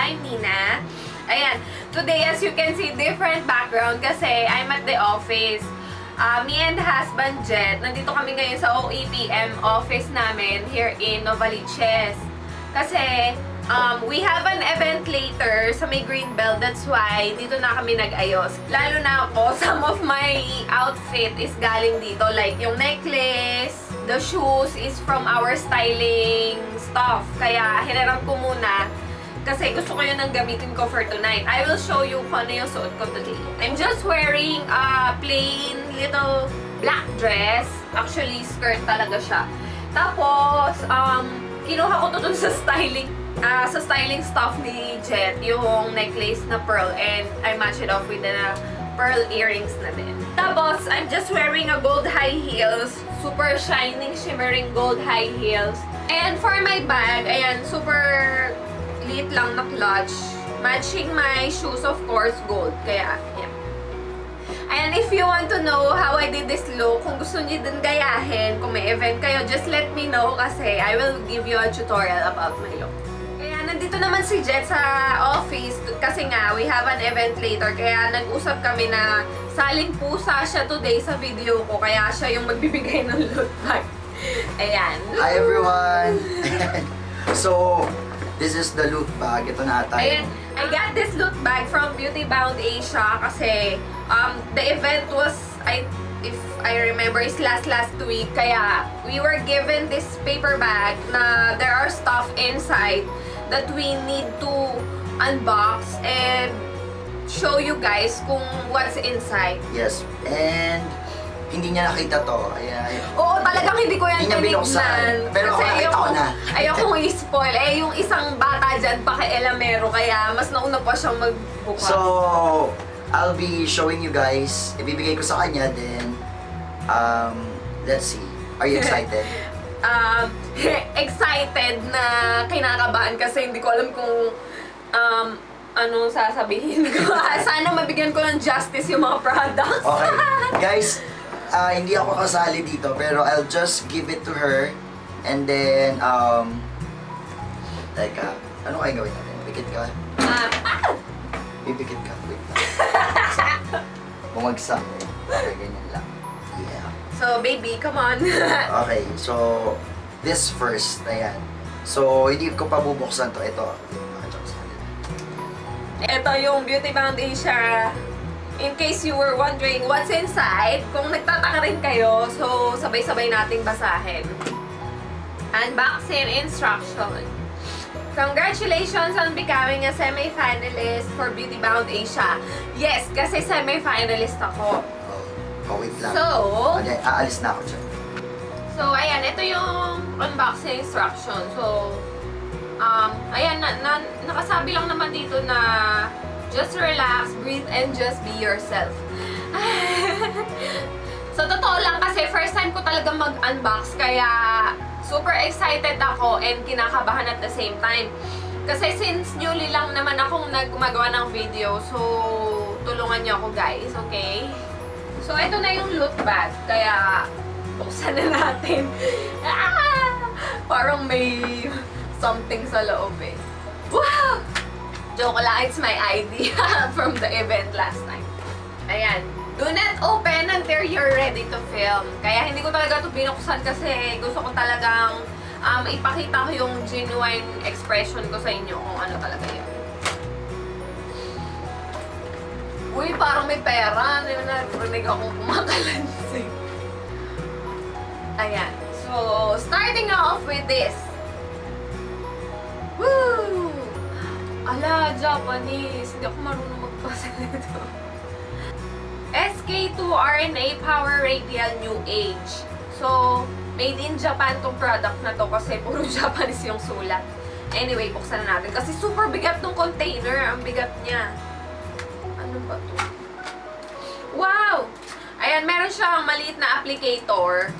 I'm Nina. Ayan, today as you can see, different background kasi I'm at the office. Me and husband Jet, nandito kami ngayon sa OEPM office namin here in Novaliches. Kasi we have an event later sa may Greenbelt, that's why dito na kami nag-ayos. Lalo na ako, some of my outfit is galing dito, like yung necklace, the shoes is from our styling stuff. Kaya hiniram ko muna kasi gusto ko yun ang gamitin ko for tonight. I will show you kung ano yung suot ko today. I'm just wearing a plain little black dress. Actually, skirt talaga siya. Tapos, kinuha ko to dun sa styling stuff ni Jet, yung necklace na pearl, and I match it off with the pearl earrings na din. Tapos, I'm just wearing a gold high heels, super shining, shimmering gold high heels. And for my bag, ayan, super liit lang na clutch. Matching my shoes, of course, gold. Kaya, yeah. And if you want to know how I did this look, kung gusto niyo din gayahin, kung may event kayo, just let me know kasi I will give you a tutorial about my look. Kaya nandito naman si Jet sa office kasi nga, we have an event later. Kaya nag-usap kami na saling pusa siya today sa video ko. Kaya siya yung magbibigay ng loot bag. Ayan. Hi everyone! So, this is the loot bag. Ito na tayo. Ayan. I got this loot bag from Beauty Bound Asia kasi the event was, if I remember, is last week. Kaya we were given this paper bag na there are stuff inside that we need to unbox and show you guys kung what's inside. Yes. And hindi niya nakita to. Ayan. Oo, talagang hindi ko yan tinignan. Pero nakita ko na. Ayokong i-spoil. Eh, yung isang bata dyan, paki-elamero, kaya mas nauna pa siyang magbukas. So, I'll be showing you guys. Ibibigay ko sa kanya, then, let's see. Are you excited? Excited na kinakabahan kasi hindi ko alam kung anong sasabihin ko. Sana mabigyan ko ng justice yung mga products. Okay. Guys, hindi ako kasali dito, pero I'll just give it to her. And then, teka, ano kaya gawin natin? Pikit ka? Pipikit ka. Wait lang. Bumagsak. Okay, ganyan lang. Yeah. So, baby, come on. Okay, so, this first. Ayan. So, hindi ko pa bubuksan to. Ito. Ito yung Beauty Bound Asia. In case you were wondering what's inside, kung nagtataka rin kayo, so sabay-sabay nating basahin. Unboxing instruction. Congratulations on becoming a semi-finalist for Beauty Bound Asia. Yes, kasi semi-finalist ako. Oh, wait lang. So, okay, aalis na ako dyan. So, ayan, ito yung unboxing instruction. So, ayan, nakasabi lang naman dito na just relax, breathe, and just be yourself. So, totoo lang kasi first time ko talaga mag-unbox, kaya super excited ako and kinakabahan at the same time. Kasi since newly lang naman akong gumagawa ng video, so tulungan niyo ako guys, okay? So, ito na yung loot bag, kaya buksan na natin. Parang may something sa loob eh. Wow! Joke lang, it's my ID from the event last time. Ayan. Do not open until you're ready to film. Kaya hindi ko talaga ito binuksan kasi gusto ko talagang ipakita ko yung genuine expression ko sa inyo kung ano talaga yun. Uy, parang may pera. Narinig akong kumakalansing. Ayan. So, starting off with this. Woo! Ala, Japanese. Hindi ako marunong magbasa nito. SK2 RNA Power Radial New Age. So, made in Japan tong product na to kasi puro Japanese yung sulat. Anyway, buksan na natin. Kasi super bigat tong container. Ang bigat niya. Ano ba to? Wow! Ayan, meron siyang maliit na applicator.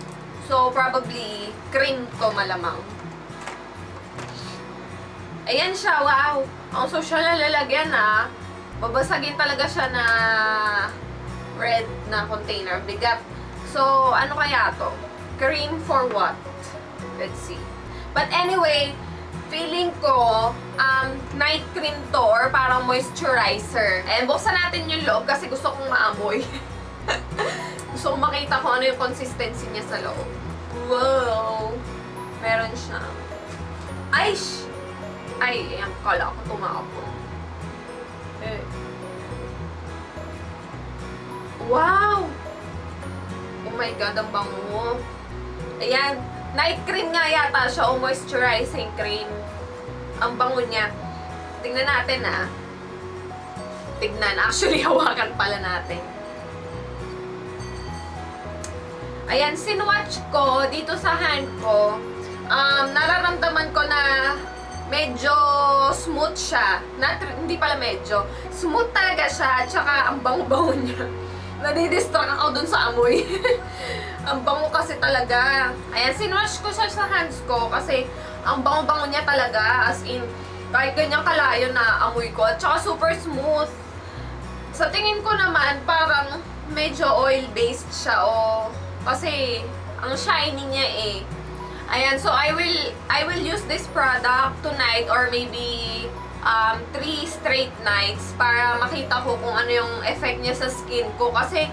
So, probably, cream to malamang. Ayan siya, wow! Ang social na lalagyan na. Babasagin talaga siya na red na container. Bigat. So, ano kaya to? Cream for what? Let's see. But anyway, feeling ko, night cream to or parang moisturizer. And buksan natin yung loob kasi gusto kong maamoy. Gusto kong makita kung ano yung consistency niya sa loob. Wow! Meron siya. Ay! Ayan, kala ko tumapon. Eh. Wow! Oh my God, ang bango. Ayan, night cream nga yata siya o moisturizing cream. Ang bango niya. Tingnan natin Tignan. Actually, hawakan pala natin. Ayan, sinwatch ko dito sa hand ko. Nararamdaman ko na medyo smooth siya. Hindi pala medyo. Smooth talaga siya. Tsaka ang bango-bango niya. Nadidistract ako dun sa amoy. Ang bango kasi talaga. Ayan, sinwash ko siya sa hands ko kasi ang bango-bango niya talaga. As in, kahit ganyang kalayo na amoy ko. At tsaka super smooth. Sa tingin ko naman, parang medyo oil-based siya. Kasi, ang shiny niya eh. Ayan, so I will use this product tonight or maybe 3 straight nights para makita ko kung ano yung effect niya sa skin ko. Kasi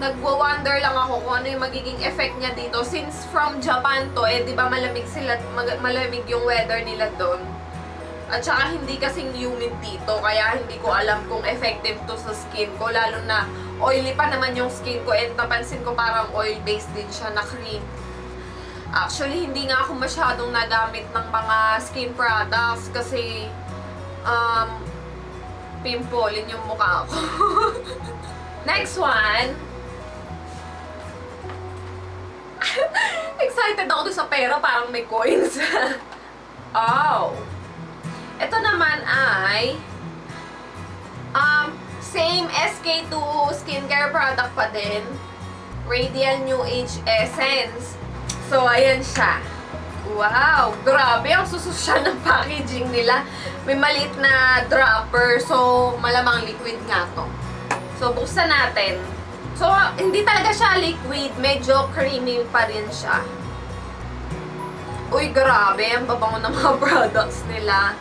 nagwa-wonder lang ako kung ano yung magiging effect niya dito. Since from Japan to, di ba malamig malamig yung weather nila doon. At saka hindi kasing humid dito, kaya hindi ko alam kung effective to sa skin ko. Lalo na oily pa naman yung skin ko and napansin ko parang oil-based din siya na cream. Actually, hindi nga ako masyadong nagamit ng mga skin products kasi pimpolin yung mukha ko. Next one. Excited ako dun sa pera, parang may coins. Oh. Ito naman ay same SK2 skincare product pa din. Radial New Age Essence. So, ayan siya. Wow! Grabe, ang sususya ng packaging nila. May maliit na dropper. So, malamang liquid nga to. So, buksan natin. So, hindi talaga siya liquid. Medyo creamy pa rin siya. Uy, grabe. Ang babango ng mga products nila.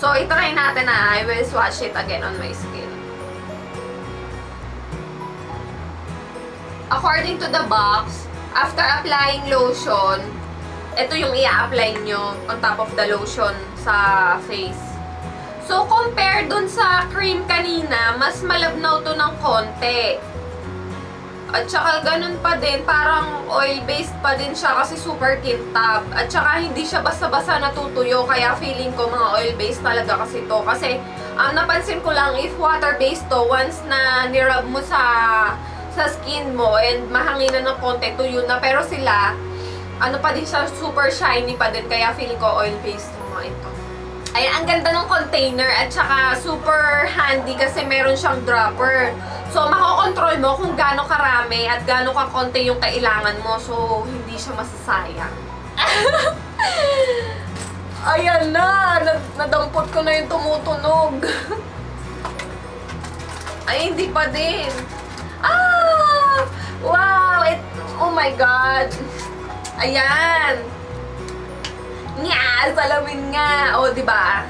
So, itry natin na. I will swatch it again on my skin. According to the box, after applying lotion, ito yung i-apply nyo on top of the lotion sa face. So, compare dun sa cream kanina, mas malabnaw to ng konti. At saka ganun pa din, parang oil-based pa din siya kasi super kintab. At saka hindi siya basta-basta natutuyo, kaya feeling ko mga oil-based talaga kasi to. Kasi napansin ko lang, if water-based to, once na nirub mo sa skin mo and mahanginan ng konti, tuyo na. Pero sila, ano pa din siya, super shiny pa din. Kaya feeling ko oil-based yung mga ito. Ayan, ang ganda ng container at saka super handy kasi meron siyang dropper. So, makokontrol mo kung gaano karami at gaano kakonti yung kailangan mo. So, hindi siya masasayang. Ayan na! Nadampot ko na yung tumutunog. Ay, hindi pa din. Ah! Wow! Oh my God! Ayan! Nya! Salamin nga! O, diba?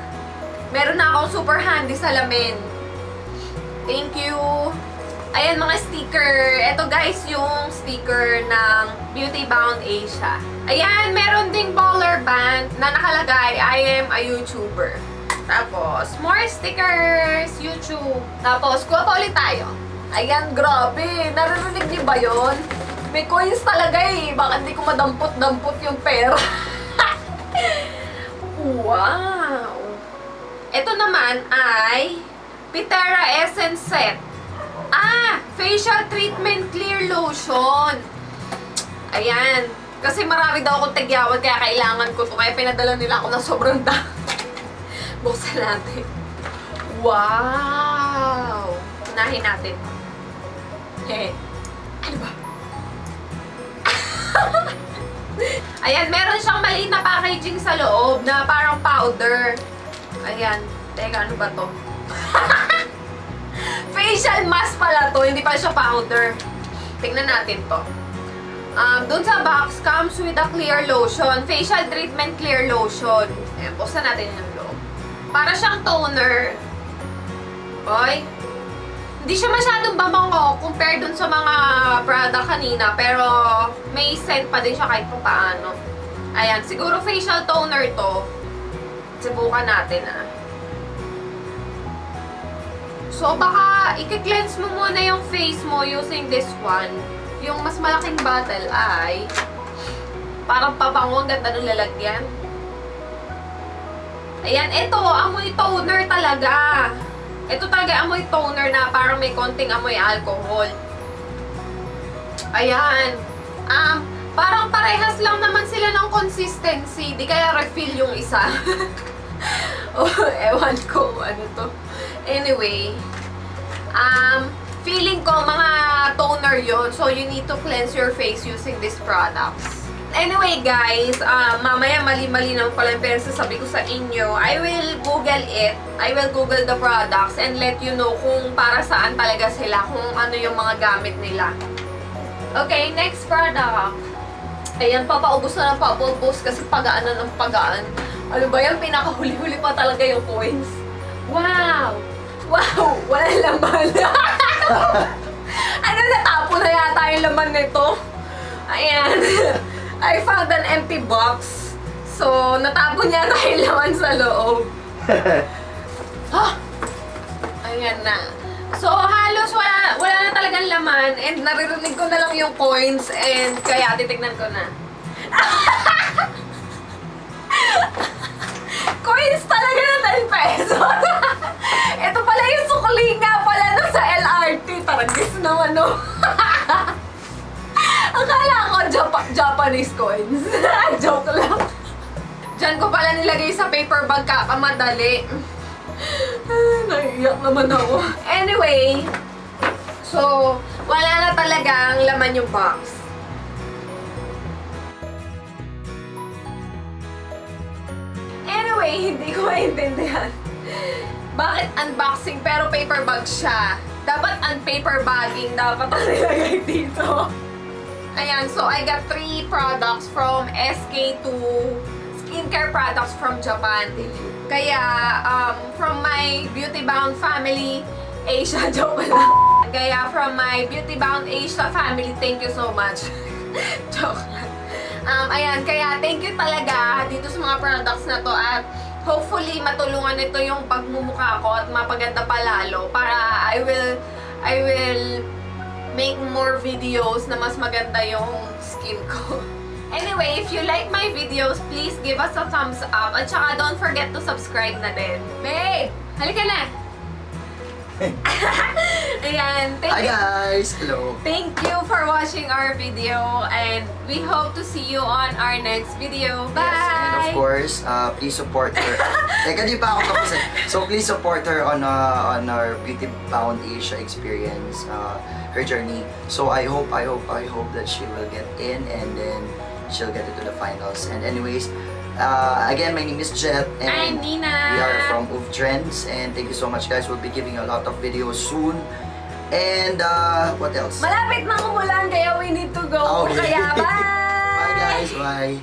Meron na akong super handy salamin. Thank you! Ayan, mga sticker. Ito guys, yung sticker ng Beauty Bound Asia. Ayan, meron ding baller band na nakalagay, I am a YouTuber. Tapos, more stickers, YouTube. Tapos, kuha pa ulit tayo. Ayan, grabe. Naririnig niyo ba yun? May coins talaga eh. Baka hindi ko madampot-dampot yung pera. Wow! Ito naman ay Pitera Essence Set. Facial Treatment Clear Lotion. Ayan. Kasi marami daw akong tagyawat kaya kailangan ko ito. Kaya pinadala nila ako ng sobrang dami. Buksan natin. Wow! Unahin natin. Ano ba? Ayan, meron siyang maliit na packaging sa loob na parang powder. Ayan. Teka, ano ba to? Facial mask pala to, hindi pa siya powder. Tingnan natin to. Doon sa box, comes with a clear lotion. Facial treatment clear lotion. Ayan, buksan natin yung loob. Para siyang toner. Oy. Hindi siya masyadong babango compared dun sa mga product kanina. Pero may scent pa din siya kahit pa paano. Ayan, siguro facial toner to. Subukan natin So, baka i-cleanse mo muna yung face mo using this one. Yung mas malaking bottle ay parang pabango, ang ganda ng lalagyan. Ayan, ito, amoy toner talaga. Ito talaga amoy toner na parang may konting amoy alcohol. Ayan. Parang parehas lang naman sila ng consistency. Di kaya refill yung isa. Oh, ewan ko ano to. Anyway, feeling ko mga toner yon, so you need to cleanse your face using these products. Anyway guys, mamaya mali-mali naman pala yung pinagsasabi ko sa inyo. I will Google it. I will Google the products and let you know kung para saan talaga sila, kung ano yung mga gamit nila. Okay, next product. Ayan, papaubos na ng papaubos kasi pagaan na ng pagaan. Ano ba yan? Pinakahuli-huli pa talaga yung coins. Wow! Wow! Wala laman. Ano, natapo na yata yung laman nito? Ayan. I found an empty box. So, natapon niya na yung laman sa loob. Ayan na. So, halos wala na talagang laman. And naririnig ko na lang yung coins. And kaya titignan ko na. Coins talaga na 10 pesos. Ito pala yung sukli nga pala no, sa LRT. Taragis naman no. Akala ko Japanese coins. Joke lang. Diyan ko pala nilagay sa paper bag kakamadali. Naiiyak naman ako. Anyway, so, wala na talagang laman yung box. Anyway, hindi ko maintindihan. Bakit unboxing pero paper bag siya? Dapat un-paper bagging dapat ang nilagay dito. Ayan, so I got 3 products from SK2 skincare products from Japan. Kaya, from my Beauty Bound family, Asia, joke lang. Kaya, from my Beauty Bound Asia family, thank you so much. Joke lang. Ayan, kaya thank you talaga dito sa mga products na to at hopefully matulungan nito yung pagmumukha ko at mapaganda pa lalo para I will make more videos na mas maganda yung skin ko. Anyway, if you like my videos, please give us a thumbs up. At saka don't forget to subscribe na din. Babe! Halika na! Ayan, Hi guys! Hello! Thank you for watching our video. And we hope to see you on our next video. Bye! Yes, and of course, please support her. Teka, di pa ako tapos eh. So please support her on our Beauty Bound Asia experience, her journey. So I hope that she will get in and then she'll get into the finals. And anyways, again, my name is Jet and I'm Nina. We are from UV Trends and thank you so much guys. We'll be giving a lot of videos soon. And what else? Malapit na umulan kaya we need to go. Okay. Kaya bye! Bye guys, bye!